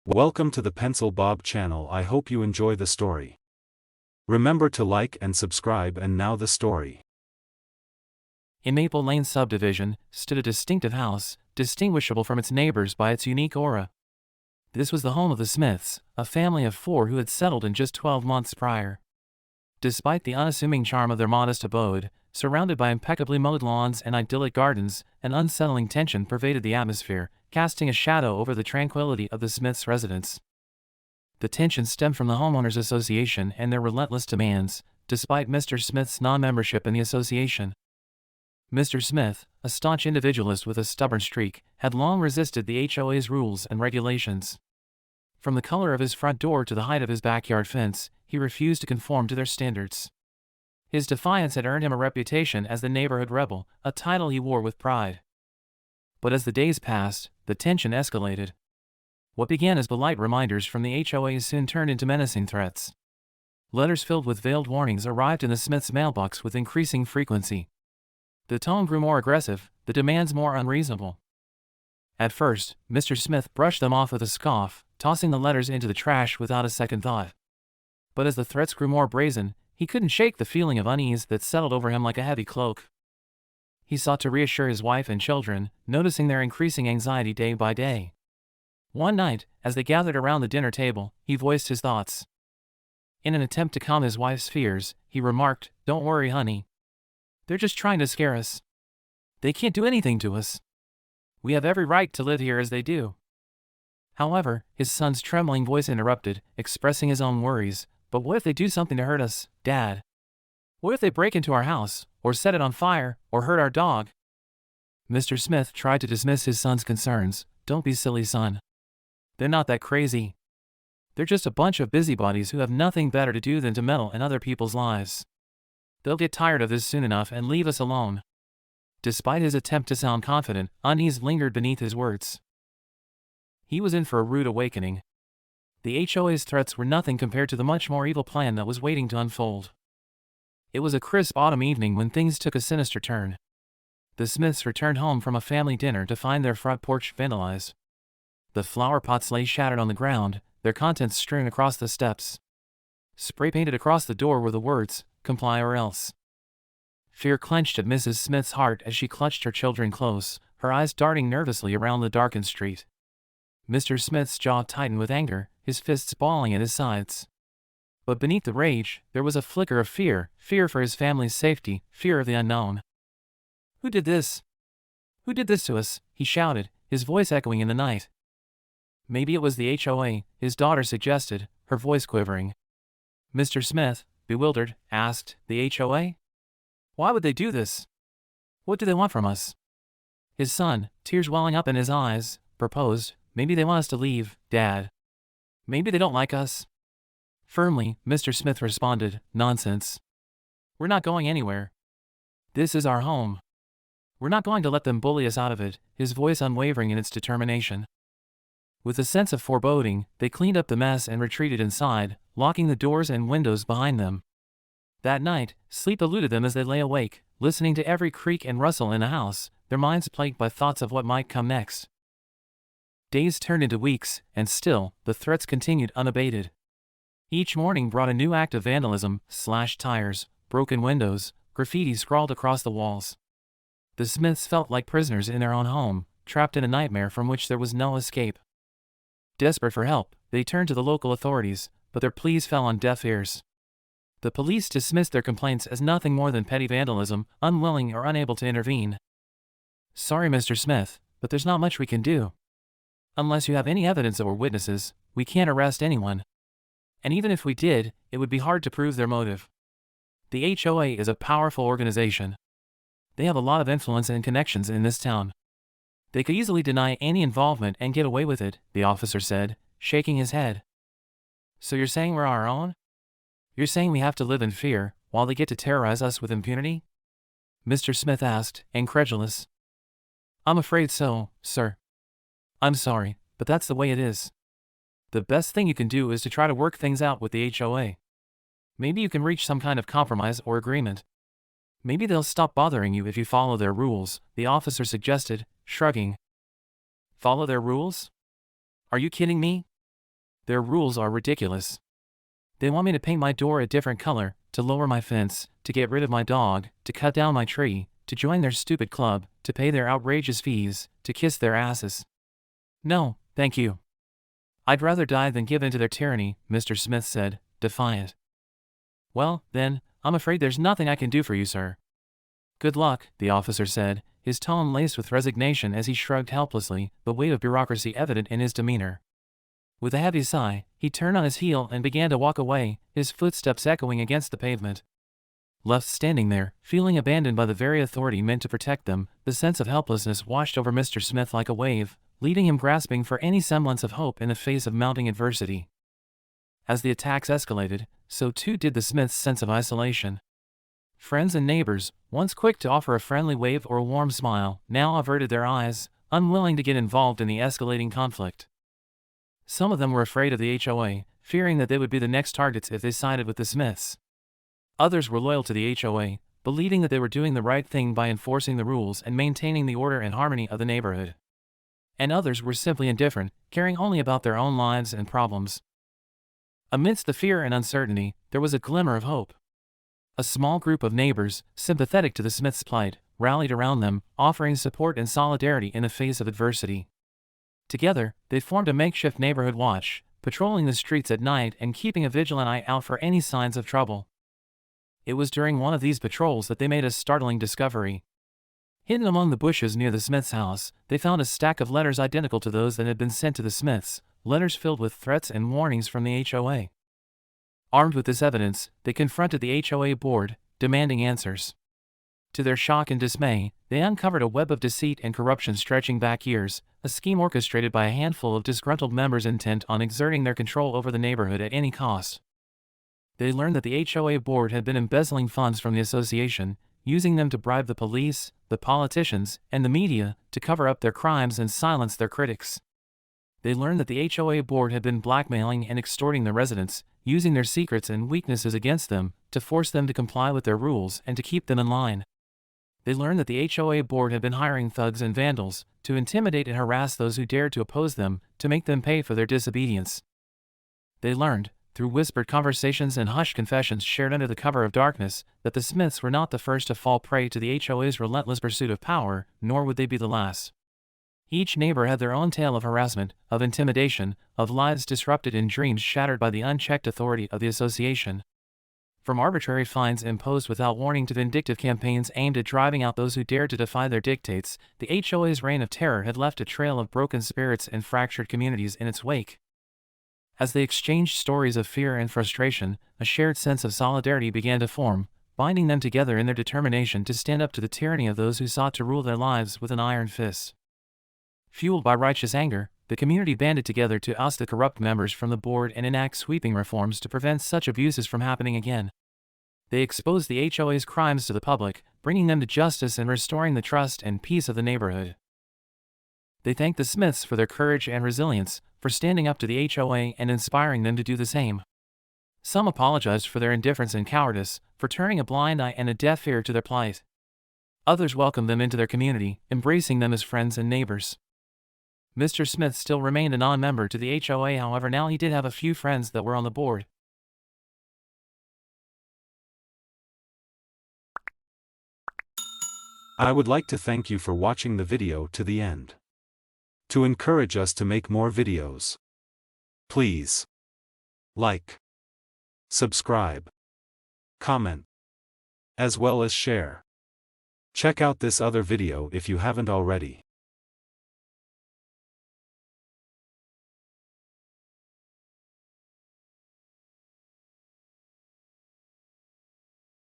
Welcome to the Pencil Bob channel. I hope you enjoy the story. Remember to like and subscribe. And now the story. In Maple Lane subdivision stood a distinctive house, distinguishable from its neighbors by its unique aura. This was the home of the Smiths, a family of 4 who had settled in just 12 months prior. Despite the unassuming charm of their modest abode, surrounded by impeccably mowed lawns and idyllic gardens, an unsettling tension pervaded the atmosphere, casting a shadow over the tranquility of the Smiths' residence. The tension stemmed from the homeowners association and their relentless demands, despite Mr. Smith's non-membership in the association. Mr. Smith, a staunch individualist with a stubborn streak, had long resisted the HOA's rules and regulations. From the color of his front door to the height of his backyard fence, he refused to conform to their standards. His defiance had earned him a reputation as the neighborhood rebel, a title he wore with pride. But as the days passed, the tension escalated. What began as polite reminders from the HOA soon turned into menacing threats. Letters filled with veiled warnings arrived in the Smiths' mailbox with increasing frequency. The tone grew more aggressive, the demands more unreasonable. At first, Mr. Smith brushed them off with a scoff, tossing the letters into the trash without a second thought. But as the threats grew more brazen, he couldn't shake the feeling of unease that settled over him like a heavy cloak. He sought to reassure his wife and children, noticing their increasing anxiety day by day. One night, as they gathered around the dinner table, he voiced his thoughts. In an attempt to calm his wife's fears, he remarked, "Don't worry, honey. They're just trying to scare us. They can't do anything to us. We have every right to live here as they do." However, his son's trembling voice interrupted, expressing his own worries. "But what if they do something to hurt us, Dad? What if they break into our house, or set it on fire, or hurt our dog?" Mr. Smith tried to dismiss his son's concerns. "Don't be silly, son. They're not that crazy. They're just a bunch of busybodies who have nothing better to do than to meddle in other people's lives. They'll get tired of this soon enough and leave us alone." Despite his attempt to sound confident, unease lingered beneath his words. He was in for a rude awakening. The HOA's threats were nothing compared to the much more evil plan that was waiting to unfold. It was a crisp autumn evening when things took a sinister turn. The Smiths returned home from a family dinner to find their front porch vandalized. The flower pots lay shattered on the ground, their contents strewn across the steps. Spray-painted across the door were the words, "Comply or else." Fear clenched at Mrs. Smith's heart as she clutched her children close, her eyes darting nervously around the darkened street. Mr. Smith's jaw tightened with anger, his fists balling at his sides. But beneath the rage, there was a flicker of fear, fear for his family's safety, fear of the unknown. "Who did this? Who did this to us?" he shouted, his voice echoing in the night. "Maybe it was the HOA," his daughter suggested, her voice quivering. Mr. Smith, bewildered, asked, "The HOA? Why would they do this? What do they want from us?" His son, tears welling up in his eyes, proposed, "Maybe they want us to leave, Dad. Maybe they don't like us." Firmly, Mr. Smith responded, "Nonsense. We're not going anywhere. This is our home. We're not going to let them bully us out of it," his voice unwavering in its determination. With a sense of foreboding, they cleaned up the mess and retreated inside, locking the doors and windows behind them. That night, sleep eluded them as they lay awake, listening to every creak and rustle in the house, their minds plagued by thoughts of what might come next. Days turned into weeks, and still, the threats continued unabated. Each morning brought a new act of vandalism: slashed tires, broken windows, graffiti scrawled across the walls. The Smiths felt like prisoners in their own home, trapped in a nightmare from which there was no escape. Desperate for help, they turned to the local authorities, but their pleas fell on deaf ears. The police dismissed their complaints as nothing more than petty vandalism, unwilling or unable to intervene. "Sorry, Mr. Smith, but there's not much we can do. Unless you have any evidence or witnesses, we can't arrest anyone. And even if we did, it would be hard to prove their motive. The HOA is a powerful organization. They have a lot of influence and connections in this town. They could easily deny any involvement and get away with it," the officer said, shaking his head. "So you're saying we're our own? You're saying we have to live in fear, while they get to terrorize us with impunity?" Mr. Smith asked, incredulous. "I'm afraid so, sir. I'm sorry, but that's the way it is. The best thing you can do is to try to work things out with the HOA. Maybe you can reach some kind of compromise or agreement. Maybe they'll stop bothering you if you follow their rules," the officer suggested, shrugging. "Follow their rules? Are you kidding me? Their rules are ridiculous. They want me to paint my door a different color, to lower my fence, to get rid of my dog, to cut down my tree, to join their stupid club, to pay their outrageous fees, to kiss their asses. No, thank you. I'd rather die than give in to their tyranny, Mr. Smith said, defiant. Well, then, I'm afraid there's nothing I can do for you, sir. Good luck, the officer said, his tone laced with resignation as he shrugged helplessly, the weight of bureaucracy evident in his demeanor. With a heavy sigh, he turned on his heel and began to walk away, his footsteps echoing against the pavement. Left standing there, feeling abandoned by the very authority meant to protect them, the sense of helplessness washed over Mr. Smith like a wave, leaving him grasping for any semblance of hope in the face of mounting adversity. As the attacks escalated, so too did the Smiths' sense of isolation. Friends and neighbors, once quick to offer a friendly wave or a warm smile, now averted their eyes, unwilling to get involved in the escalating conflict. Some of them were afraid of the HOA, fearing that they would be the next targets if they sided with the Smiths. Others were loyal to the HOA, believing that they were doing the right thing by enforcing the rules and maintaining the order and harmony of the neighborhood. And others were simply indifferent, caring only about their own lives and problems. Amidst the fear and uncertainty, there was a glimmer of hope. A small group of neighbors, sympathetic to the Smiths' plight, rallied around them, offering support and solidarity in the face of adversity. Together, they formed a makeshift neighborhood watch, patrolling the streets at night and keeping a vigilant eye out for any signs of trouble. It was during one of these patrols that they made a startling discovery. Hidden among the bushes near the Smiths' house, they found a stack of letters identical to those that had been sent to the Smiths, letters filled with threats and warnings from the HOA. Armed with this evidence, they confronted the HOA board, demanding answers. To their shock and dismay, they uncovered a web of deceit and corruption stretching back years, a scheme orchestrated by a handful of disgruntled members intent on exerting their control over the neighborhood at any cost. They learned that the HOA board had been embezzling funds from the association, using them to bribe the police, the politicians, and the media to cover up their crimes and silence their critics. They learned that the HOA board had been blackmailing and extorting the residents, using their secrets and weaknesses against them to force them to comply with their rules and to keep them in line. They learned that the HOA board had been hiring thugs and vandals to intimidate and harass those who dared to oppose them, to make them pay for their disobedience. They learned, through whispered conversations and hushed confessions shared under the cover of darkness, that the Smiths were not the first to fall prey to the HOA's relentless pursuit of power, nor would they be the last. Each neighbor had their own tale of harassment, of intimidation, of lives disrupted and dreams shattered by the unchecked authority of the association. From arbitrary fines imposed without warning to vindictive campaigns aimed at driving out those who dared to defy their dictates, the HOA's reign of terror had left a trail of broken spirits and fractured communities in its wake. As they exchanged stories of fear and frustration, a shared sense of solidarity began to form, binding them together in their determination to stand up to the tyranny of those who sought to rule their lives with an iron fist. Fueled by righteous anger, the community banded together to oust the corrupt members from the board and enact sweeping reforms to prevent such abuses from happening again. They exposed the HOA's crimes to the public, bringing them to justice and restoring the trust and peace of the neighborhood. They thanked the Smiths for their courage and resilience, for standing up to the HOA and inspiring them to do the same. Some apologized for their indifference and cowardice, for turning a blind eye and a deaf ear to their plight. Others welcomed them into their community, embracing them as friends and neighbors. Mr. Smith still remained a non-member to the HOA, however now he did have a few friends that were on the board. I would like to thank you for watching the video to the end. To encourage us to make more videos, please like, subscribe, comment, as well as share. Check out this other video if you haven't already.